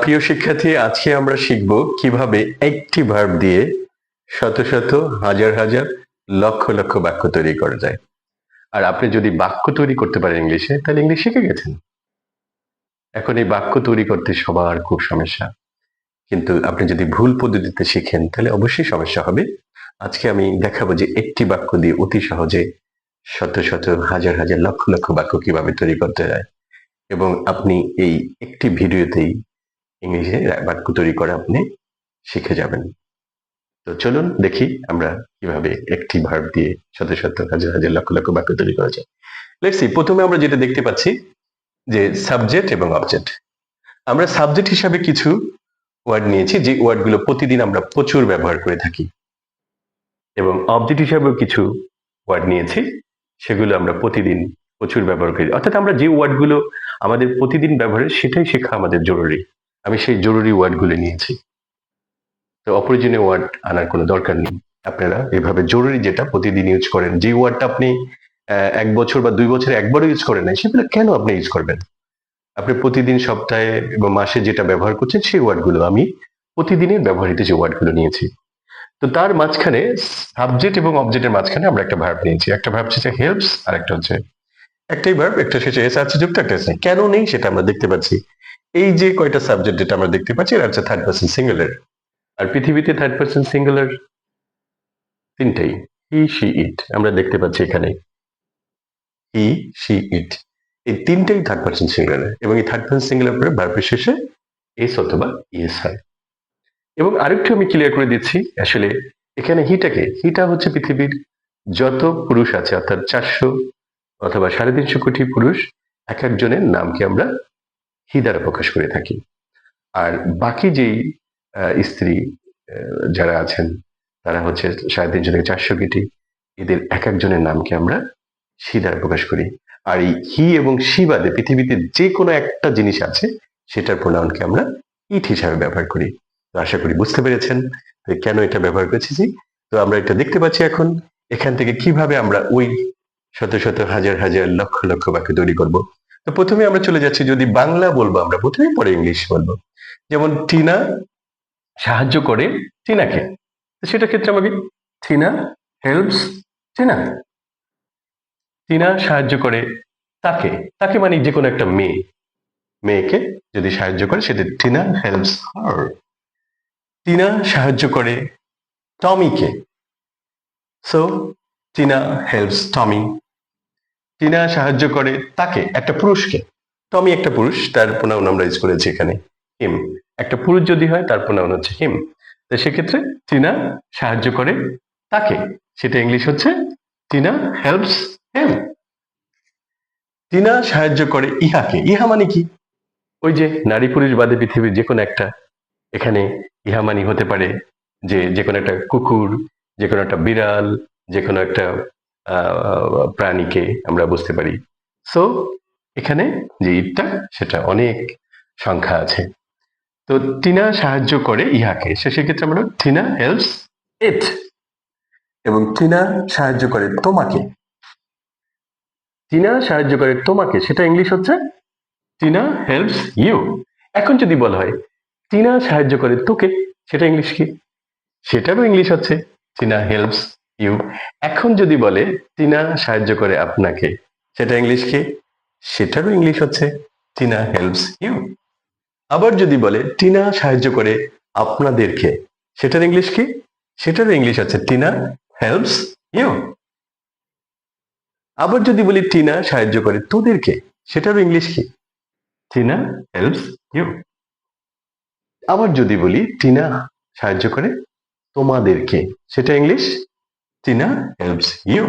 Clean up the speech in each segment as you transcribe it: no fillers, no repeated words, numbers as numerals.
প্রিয় শিক্ষার্থী, আজকে আমরা শিখব কিভাবে একটি ভার্ব দিয়ে শত শত হাজার হাজার লক্ষ লক্ষ বাক্য তৈরি করা যায়। আর আপনি যদি বাক্য তৈরি করতে পারেন ইংলিশে, তাহলে ইংলিশ শিখে গেছেন। এখন এই বাক্য তৈরি করতে সবার খুব সমস্যা, কিন্তু আপনি যদি ভুল পদ্ধতিতে শিখেন তাহলে অবশ্যই সমস্যা হবে। আজকে আমি দেখাবো যে একটি বাক্য দিয়ে অতি সহজে শত শত হাজার হাজার লক্ষ লক্ষ বাক্য কিভাবে তৈরি করতে যায়, এবং আপনি এই একটি ভিডিওতেই ইংলিশে বাক্য তৈরি করা আপনি শিখে যাবেন। তো চলুন দেখি আমরা কিভাবে একটি ভার্ব দিয়ে শত শত হাজার হাজার লক্ষ লক্ষ বাক্য তৈরি করা যায়। লেটস সি, প্রথমে আমরা যেটা দেখতে পাচ্ছি যে সাবজেক্ট এবং অবজেক্ট। আমরা সাবজেক্ট হিসাবে কিছু ওয়ার্ড নিয়েছি, যে ওয়ার্ডগুলো প্রতিদিন আমরা প্রচুর ব্যবহার করে থাকি, এবং অবজেক্ট হিসাবেও কিছু ওয়ার্ড নিয়েছি, সেগুলো আমরা প্রতিদিন প্রচুর ব্যবহার করি। অর্থাৎ আমরা যে ওয়ার্ডগুলো আমাদের প্রতিদিন ব্যবহারের, সেটাই শেখা আমাদের জরুরি। আমি সেই জরুরি ওয়ার্ডগুলো নিয়েছি, তো অপ্রয়োজনীয় ওয়ার্ড আনার কোনো দরকার নেই। আপনারা এভাবে জরুরি যেটা প্রতিদিন ইউজ করেন, যে ওয়ার্ডটা আপনি 1 বছর বা 2 বছরে একবারও ইউজ করেন নাই, সেগুলো কেন আপনি ইউজ করবেন? আপনি প্রতিদিন, সপ্তাহে এবং মাসে যেটা ব্যবহার করছেন, সেই ওয়ার্ডগুলো আমি প্রতিদিনের ব্যবহৃত যে ওয়ার্ডগুলো নিয়েছি। তো তার মাঝখানে, সাবজেক্ট এবং অবজেক্টের মাঝখানে আমরা একটা ভার্ব নিয়েছি। একটা ভার্ব হচ্ছে হেল্পস, আর একটা হচ্ছে, একটাই ভার্ব, একটা শেষে এস আছে যুক্ত, একটা এস নেই। কেন নেই সেটা আমরা দেখতে পাচ্ছি। এই যে কয়টা সাবজেক্ট যেটা আমরা দেখতে পাচ্ছি, এটা হচ্ছে থার্ড পার্সন সিঙ্গুলার। আর পৃথিবীতে থার্ড পার্সন সিঙ্গুলার তিনটাই, হি, সি, ইট। আমরা দেখতে পাচ্ছি এখানে হি, সি, ইট, এই তিনটাই থার্ড পার্সন সিঙ্গুলার, এবং এই থার্ড পার্সন সিঙ্গুলার পরে ভার্বের শেষে এস অথবা ইএস হয়। এবং আরেকটু আমি ক্লিয়ার করে দিচ্ছি, আসলে এখানে হিটা হচ্ছে পৃথিবীর যত পুরুষ আছে, অর্থাৎ 400 অথবা 350 কোটি পুরুষ, এক একজনের নামকে আমরা হি দ্বারা প্রকাশ করে থাকি। আর বাকি যেই স্ত্রী যারা আছেন, তারা হচ্ছে 350 থেকে 400 কোটি, এদের এক একজনের নামকে আমরা সি দ্বারা প্রকাশ করি। আর এই হি এবং সি বাদে পৃথিবীতে যে কোনো একটা জিনিস আছে, সেটার প্রোনাউনকে আমরা ইট হিসাবে ব্যবহার করি। তো আশা করি বুঝতে পেরেছেন কেন এটা ব্যবহার করছি। তো আমরা এটা দেখতে পাচ্ছি এখন। এখান থেকে কিভাবে আমরা ওই শত শত হাজার হাজার লক্ষ লক্ষ বাক্য তৈরি করব। তো প্রথমে আমরা চলে যাচ্ছি, যদি বাংলা বলবো আমরা প্রথমে, পরে ইংলিশ বলবো। যেমন টিনা সাহায্য করে টিনাকে, তো সেটা ক্ষেত্রে আমাকে টিনা হেল্পস টিনা। টিনা সাহায্য করে তাকে, তাকে মানে যে কোনো একটা মেয়েকে যদি সাহায্য করে, সেটা টিনা হেল্পস হার। টিনা সাহায্য করে টমিকে, সো টিনা হেল্পস টমি। টিনা সাহায্য করে তাকে, একটা পুরুষকে। টমি একটা পুরুষ, তার প্রোনাউন আমরা ইউজ করেছি এখানে হিম। একটা পুরুষ যদি হয়, তার প্রোনাউন হচ্ছে হিম। তো সেক্ষেত্রে টিনা সাহায্য করে তাকে, সেটা ইংলিশ হচ্ছে টিনা হেল্পস হিম। টিনা সাহায্য করে ইহাকে, ইহা মানে কি? ওই যে নারী পুরুষ বাদে পৃথিবীর যে কোনো একটা, এখানে ইহা মানে হতে পারে যে যে কোনো একটা কুকুর, যে কোনো একটা বিড়াল, যে কোনো একটা প্রাণীকে আমরা বুঝতে পারি। সো এখানে যে ইটটা, সেটা অনেক সংখ্যা আছে। তো টিনা সাহায্য করে ইহাকে, সেক্ষেত্রে আমরা টিনা হেল্পস ইট। এবং টিনা সাহায্য করে তোমাকে, টিনা সাহায্য করে তোমাকে, সেটা ইংলিশ হচ্ছে টিনা হেল্পস ইউ। এখন যদি বলা হয় টিনা সাহায্য করে তোকে, সেটা ইংলিশ কি? সেটারও ইংলিশ হচ্ছে টিনা হেল্পস ইউ। এখন যদি বলে টিনা সাহায্য করে আপনাকে, সেটা ইংলিশ কি? সেটারও ইংলিশ হচ্ছে টিনা হেল্পস ইউ। আবার যদি বলে টিনা সাহায্য করে আপনাদেরকে, সেটার ইংলিশ কি? সেটারও ইংলিশ হচ্ছে টিনা হেল্পস ইউ। আবার যদি বলি টিনা সাহায্য করে তোদেরকে, সেটারও ইংলিশ কি? Tina helps you. আবার যদি বলি টিনা সাহায্য করে তোমাদেরকে, সেটা ইংলিশ টিনা হেল্পস ইউ।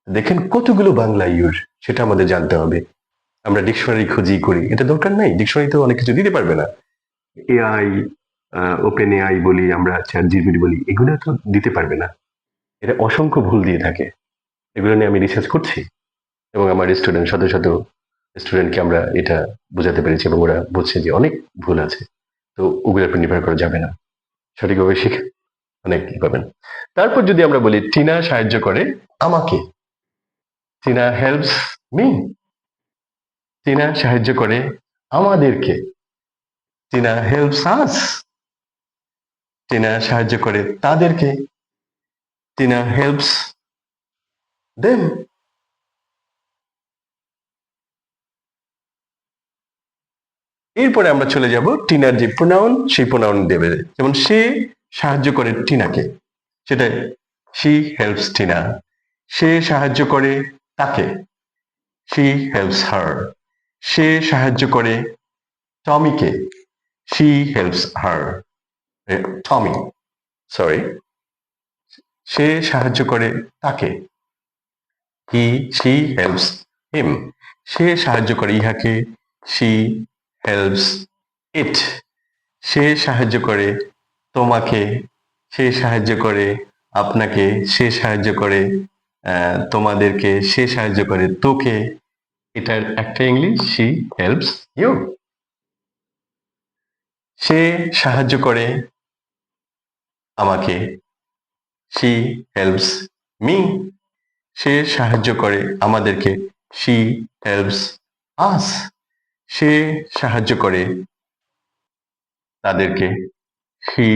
দেখেন কতগুলো বাংলা ইউজ, সেটা আমাদের জানতে হবে। আমরা ডিকশনারি খুঁজি করি, এটা দরকার নাই। ডিকশনারি তো অনেক কিছু দিতে পারবে না। এআই, ওপেন এআই বলি আমরা, চ্যাট জিপিটি বলি, এগুলো তো দিতে পারবে না। এটা অসংখ্য ভুল দিয়ে থাকে। এগুলো নিয়ে আমি রিসার্চ করছি, এবং আমার স্টুডেন্ট, শত শত স্টুডেন্টকে আমরা এটা বোঝাতে পেরেছি, এবং ওরা বুঝছে যে অনেক ভুল আছে। তো ওগুলোর উপর নির্ভর করা যাবে না, সঠিকভাবে শিখে অনেক কি পাবেন। তারপর যদি আমরা বলি টিনা সাহায্য করে আমাকে, টিনা হেল্পস মি। টিনা সাহায্য করে আমাদেরকে, টিনা হেল্পস আস। টিনা সাহায্য করে তাদেরকে। Tina helps them. এরপরে আমরা চলে যাব টিনার যে প্রোনাউন সেই প্রোনাউন দেবে, যেমন সে সাহায্য করে টিনাকে, সেটা শি হেল্পস টিনা। সে সাহায্য করে তাকে, শি হেল্পস হার। সে সাহায্য করে টমিকে, she helps her. Tommy, sorry. সে সাহায্য করে তাকে, শি হেল্পস হিম। সে সাহায্য করে ইহাকে, শি হেল্পস ইট। সে সাহায্য করে তোমাকে, সে সাহায্য করে আপনাকে, সে সাহায্য করে তোমাদেরকে, সে সাহায্য করে তোকে। এটার একটা ইংলিশ শি হেল্পস ইউ। সে সাহায্য করে আমাকে, শি হেল্পস মি। সে সাহায্য করে আমাদেরকে, শি হেল্পস আস। সে সাহায্য করে তাদেরকে, শি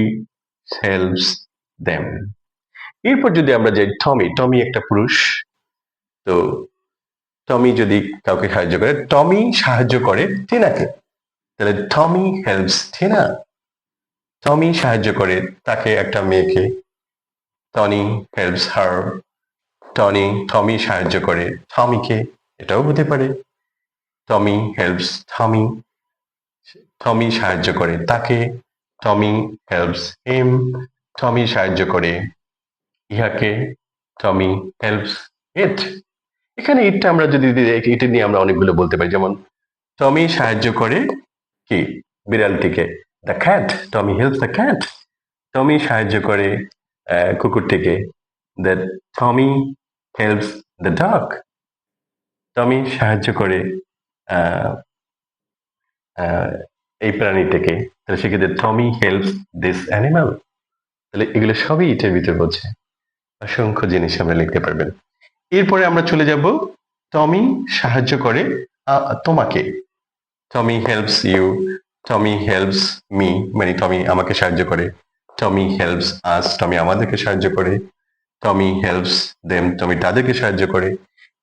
হেল্পস দেম। এরপর যদি আমরা যাই টমি, টমি একটা পুরুষ। তো টমি যদি কাউকে সাহায্য করে, টমি সাহায্য করে টিনাকে, তাহলে টমি হেল্পস টিনা। টমি সাহায্য করে তাকে, একটা মেয়েকে, টনি হেল্পস হার। টমি সাহায্য করে টমিকে, এটাও হতে পারে। টমি হেল্পস টমি। টমি সাহায্য করে তাকে, টমি হেল্পস হিম। টমি সাহায্য করে ইহাকে, টমি হেল্পস ইট। এখানে ইটটা আমরা যদি এটা নিয়ে আমরা অনেকগুলো বলতে পারি, যেমন টমি সাহায্য করে কি বিড়ালটিকে, the cat, Tommy helps the cat. Tommy সাহায্য করে কুকুরটিকে, the Tommy helps the dog. Tommy সাহায্য করে আহ, আহ, এই প্রাণীটাকে, তাহলে সেক্ষেত্রে টমি হেল্পস দিস অ্যানিমাল। তাহলে এগুলো সবই ইটের ভিতরে বলছে। অসংখ্য জিনিস আমরা লিখতে পারবেন। এরপরে আমরা চলে যাব টমি সাহায্য করে তোমাকে। Tommy helps you, Tommy helps me, মানে টমি আমাকে সাহায্য করে। টমি হেল্পস আস, টমি আমাদেরকে সাহায্য করে। টমি হেল্পস দেম, টমি তাদেরকে সাহায্য করে।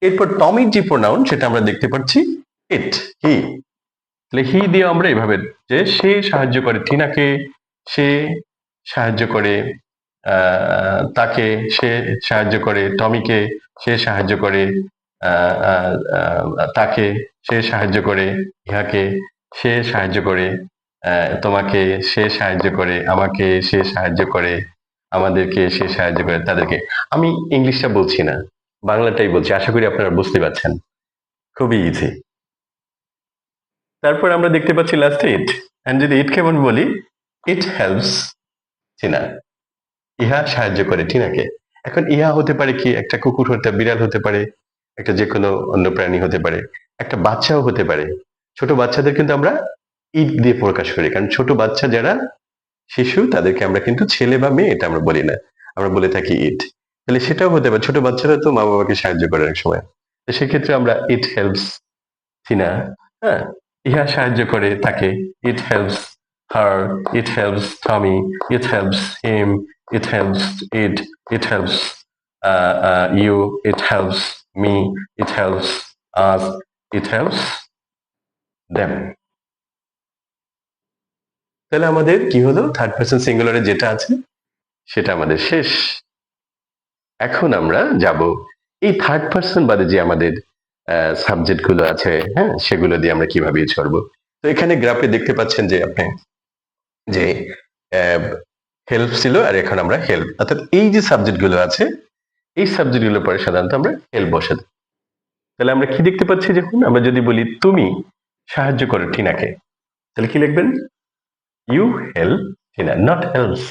এরপর টমির যে প্রোনাউন সেটা আমরা দেখতে পাচ্ছি ইট, হি। তাহলে হি দিয়ে আমরা এভাবে, যে সে সাহায্য করে টিনাকে, সে সাহায্য করে তাকে, সে সাহায্য করে টমিকে, সে সাহায্য করে আহ, আহ, আহ, তাকে, সে সাহায্য করে ইহাকে, সে সাহায্য করে তোমাকে, সে সাহায্য করে আমাকে, সে সাহায্য করে আমাদেরকে, সে সাহায্য করে তাদেরকে। আমি ইংলিশটা বলছি না, বাংলাটাই বলছি, আশা করি আপনারা বুঝতে পারছেন। খুবই ইজি। তারপর আমরা দেখতে পাচ্ছি লাস্টে ইট। এন্ড যদি ইট কেমন বলি, ইট হেল্পস টিনা। ইহা সাহায্য করে টিনাকে। এখন ইহা হতে পারে কি, একটা কুকুর হতে, বিড়াল হতে পারে, একটা যে কোনো অন্য প্রাণী হতে পারে, একটা বাচ্চাও হতে পারে। ছোট বাচ্চাদের কিন্তু আমরা ইট দিয়ে প্রকাশ করি, কারণ ছোট বাচ্চা যারা শিশু তাদেরকে আমরা কিন্তু ছেলে বা মেয়ে এটা আমরা বলি না, আমরা বলে থাকি ইট। তাহলে সেটাও হতে পারে, ছোট বাচ্চারা তো মা বাবাকে সাহায্য করে অনেক সময়। তো সেক্ষেত্রে আমরা ইট হেল্পস টিনা, হ্যাঁ, ইহা সাহায্য করে তাকে, it helps her, it helps Tommy, it helps him, it helps it, it helps you, it helps me, it helps us, it helps them. তাহলে আমাদের কি হলো, থার্ড পার্সন সিঙ্গুলারে যেটা আছে সেটা আমাদের শেষ। এখন আমরা যাব এই থার্ড পার্সন বাদে যে আমাদের সাবজেক্ট গুলো আছে, হ্যাঁ, সেগুলো দিয়ে আমরা কিভাবে ইউজ করবো। তো এখানে গ্রাফে দেখতে পাচ্ছেন যে আপনি, যে হেল্প ছিল আর এখন আমরা হেল্প, অর্থাৎ এই যে সাবজেক্ট গুলো আছে এই সাবজেক্ট গুলো পরে সাধারণত আমরা হেল্প বসাতে। তাহলে আমরা কি দেখতে পাচ্ছি, যখন আমরা যদি বলি তুমি সাহায্য করো টিনাকে, তাহলে কি লিখবেন, you help Tina, not helps,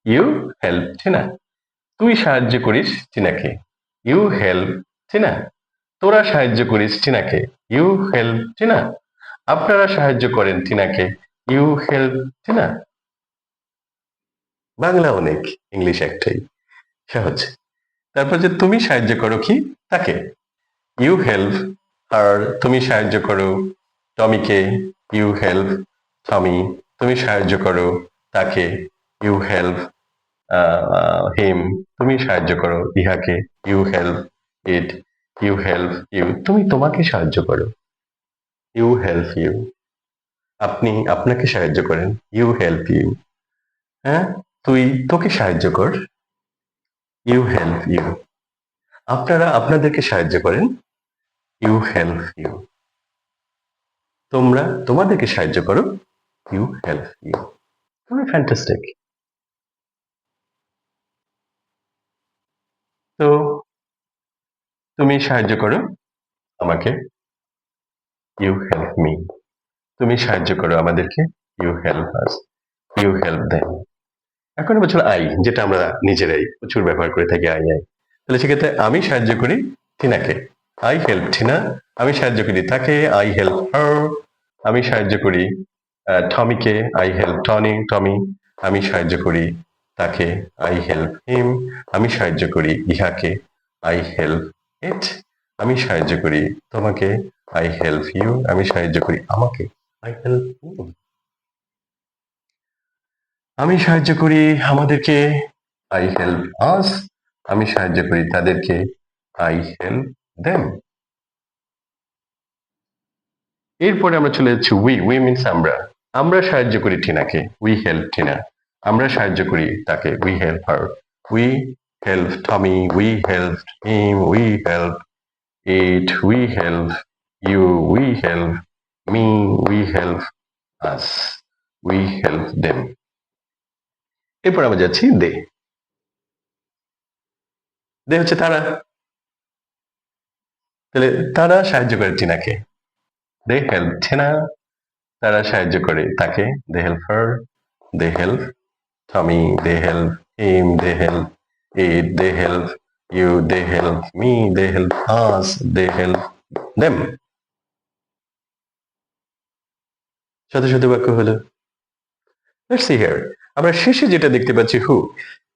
you help Tina. তুই সাহায্য করিস টিনাকে, ইউ হেল্প টিনা। তোরা সাহায্য করিস টিনাকে, ইউ হেল্প টিনা। আপনারা সাহায্য করেন টিনাকে, ইউ হেল্প টিনা। বাংলা অনেক, ইংলিশ একটাই, সহজ। তারপর যে তুমি সাহায্য করো কি তাকে, ইউ হেল্প আর, তুমি সাহায্য করো টমিকে, ইউ হেল্প টমি, তুমি সাহায্য করো তাকে, ইউ হেল্প হিম, তুমি সাহায্য করো ইহাকে, you help it, you help you, তুমি তোমাকে সাহায্য করো, ইউ হেল্প ইউ, আপনি আপনাকে সাহায্য করেন, ইউ হেল্প ইউ, হ্যাঁ, তুই তোকে সাহায্য কর, ইউ হেল্প ইউ, আপনারা আপনাদেরকে সাহায্য করেন, ইউ হেল্প ইউ, তোমরা তোমাদেরকে সাহায্য করো, ইউ হেল্প ইউ। খুবই ফ্যান্টাস্টিক। তো তুমি সাহায্য করো আমাকে, ইউ হেল্প মি, তুমি সাহায্য করো আমাদেরকে, you help us, you help them. এখন বছর আই, যেটা আমরা নিজেরাই প্রচুর ব্যবহার করে থাকি, আই আই। তাহলে সেক্ষেত্রে আমি সাহায্য করি টিনাকে, আই হেল্প টিনা, আমি সাহায্য করি তাকে, আই হেল্প হার, আমি সাহায্য করি টমিকে, আই হেল্প টমি, আমি সাহায্য করি তাকে, আই হেল্প হিম, আমি সাহায্য করি ইহাকে, আই হেল্প ইট, আমি সাহায্য করি তোমাকে, আই হেল্প ইউ, আমি সাহায্য করি আমাকে, আই হেল্প ইউ, আমি সাহায্য করি আমাদেরকে, আই হেল্প আস, আমি সাহায্য করি তাদেরকে, আই হেল্প দেম। এরপরে আমরা চলে যাচ্ছি উই মিনস আমরা, আমরা সাহায্য করি টিনাকে, উই হেল্প টিনা, আমরা সাহায্য করি তাকে, we help her, we help Tommy, we help him, we help it, we help you, we help me, we help us, we help them. এরপর আমরা যাচ্ছি দে, দে হচ্ছে তারা, তাহলে তারা সাহায্য করে টিনাকে, দে হেল্প টিনা, তারা সাহায্য করে তাকে, they help her, they help Tommy, they help him, they help it, they help you, they help me, they help us, they help them. শত শত বাক্য হলো। লেটস সি হিয়ার, আমরা শেষে যেটা দেখতে পাচ্ছি হু,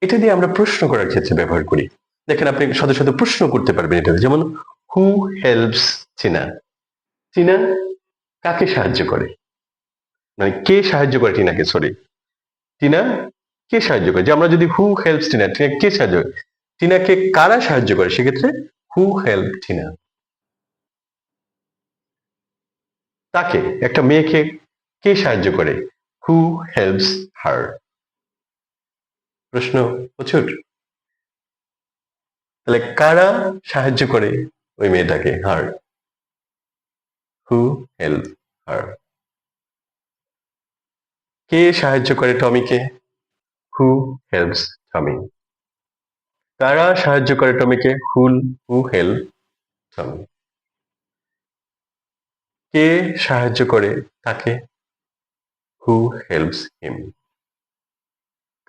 এটা দিয়ে আমরা প্রশ্ন করার ক্ষেত্রে ব্যবহার করি। দেখেন আপনি শত শত প্রশ্ন করতে পারবেন এটা, যেমন হু হেল্পস চীনা, চীনা কাকে সাহায্য করে, মানে কে সাহায্য করে টিনাকে, সরি, টিনা কে সাহায্য করে, যে আমরা যদি হু হেল্পস টিনা, টিনা কে সাহায্য করে, টিনাকে কারা সাহায্য করে, সেক্ষেত্রে হু হেল্প টিনা, তাকে, একটা মেয়েকে কে সাহায্য করে, হু হেল্পস হার। প্রশ্ন প্রচুর। তাহলে কারা সাহায্য করে ওই মেয়েটাকে, হার, হু হেল্প হার, কে সাহায্য করে টমিকে, হু হেল্পস টমি, কারা সাহায্য করে টমিকে, হু হেল্প টমি, কে সাহায্য করে তাকে, হু হেল্পস হিম,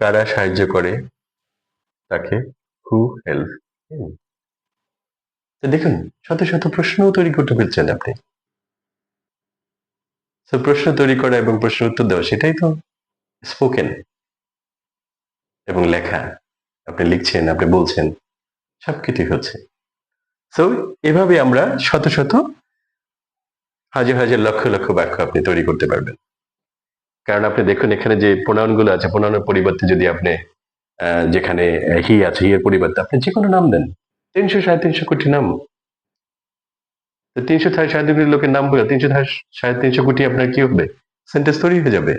কারা সাহায্য করে তাকে, হু হেল্প হিম। দেখুন শত শত প্রশ্ন তৈরি করতে পেরেছেন আপনি। তো প্রশ্ন তৈরি করা এবং প্রশ্ন উত্তর দেওয়া, সেটাই তো স্পোকেন এবং লেখা। আপনি লিখছেন, আপনি বলছেন, সবকিছুই হচ্ছে। তো এভাবে আমরা শত শত হাজার হাজার লক্ষ লক্ষ বাক্য আপনি তৈরি করতে পারবেন। কারণ আপনি দেখুন এখানে যে প্রোনাউন গুলো আছে, প্রোনাউনের পরিবর্তে যদি আপনি যেখানে হি আছে, হি এর পরিবর্তে আপনি যে কোনো নাম দেন, 300 350 কোটি নাম, তো 300 350 কোটি লোকের নাম বলে 300 350 কোটি আপনার কি হবে, সেন্টেন্স তৈরি হয়ে যাবে।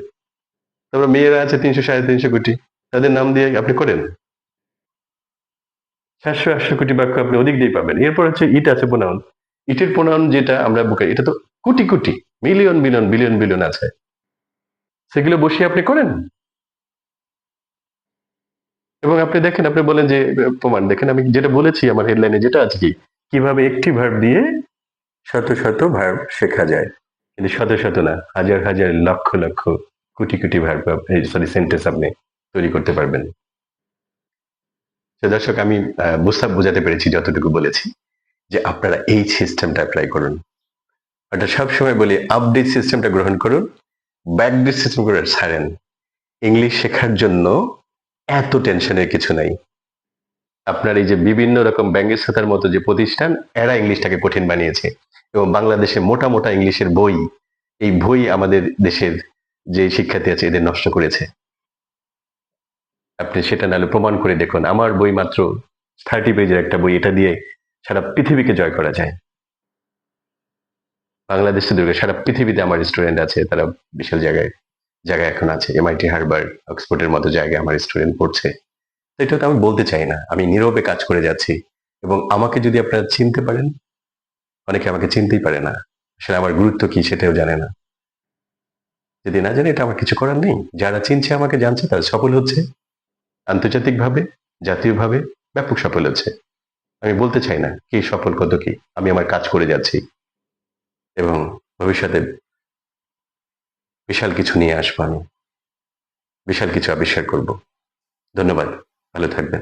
তারপর মেয়েরা আছে 300 350 কোটি, তাদের নাম দিয়ে আপনি করেন 700 800 কোটি বাক্য আপনি ওদিক দিয়ে পাবেন। এরপর হচ্ছে ইট আছে প্রোনাউন, ইটের প্রোনাউন যেটা আমরা বুকাই, এটা তো crore crore, million billion billion billion আছে, সেগুলো বসিয়ে আপনি করেন। এবং আপনি দেখেন, আপনি বলেন যে প্রমাণ দেখেন, আমি যেটা বলেছি আমার হেডলাইনে যেটা আছে, কি কিভাবে একটি ভার্ব দিয়ে শত শত ভার্ব শেখা যায়, কিন্তু শত শত না, হাজার হাজার lakh lakh crore crore verb, sorry sentence আপনি তৈরি করতে পারবেন। তো দর্শক আমি বোঝাতে পেরেছি যতটুকু বলেছি, যে আপনারা এই সিস্টেমটা অ্যাপ্লাই করুন। অর্থাৎ সবসময় বলি আপডেট সিস্টেমটা গ্রহণ করুন, ব্যাকডেট সিস্টেম করে ছাড়েন। ইংলিশ শেখার জন্য এত টেনশনের কিছু নাই। আপনার এই যে বিভিন্ন রকম ব্যঙ্গের মতো যে প্রতিষ্ঠান, এরা ইংলিশটাকে কঠিন বানিয়েছে, এবং বাংলাদেশে মোটা মোটা ইংলিশের বই, এই বই আমাদের দেশের যে শিক্ষার্থী আছে এদের নষ্ট করেছে। আপনি সেটা নাহলে প্রমাণ করে দেখুন। আমার বই মাত্র 30 পেজের একটা বই, এটা দিয়ে সারা পৃথিবীকে জয় করা যায়। বাংলাদেশ শুধু না, সারা পৃথিবীতে আমার স্টুডেন্ট আছে, তারা বিশাল জায়গায় এখন আছে। এমআইটি, হার্ভার্ড, অক্সফোর্ডের মতো জায়গায় আমার স্টুডেন্ট পড়ছে। তো এটা তো আমি বলতে চাই না, আমি নীরবে কাজ করে যাচ্ছি। এবং আমাকে যদি আপনারা চিনতে পারেন, অনেকে আমাকে চিনতেই পারে না, আসলে আমার গুরুত্ব কি সেটাও জানে না। যদি না জানে, এটা আমার কিছু করার নেই। যারা চিনছে, আমাকে জানছে, তারা সফল হচ্ছে আন্তর্জাতিকভাবে, জাতীয়ভাবে ব্যাপক সফল হচ্ছে। আমি বলতে চাই না কি সফল কত কি, আমি আমার কাজ করে যাচ্ছি এবং ভবিষ্যতে বিশাল কিছু নিয়ে আসবো, আমি বিশাল কিছু আবিষ্কার করব। ধন্যবাদ, ভালো থাকবেন।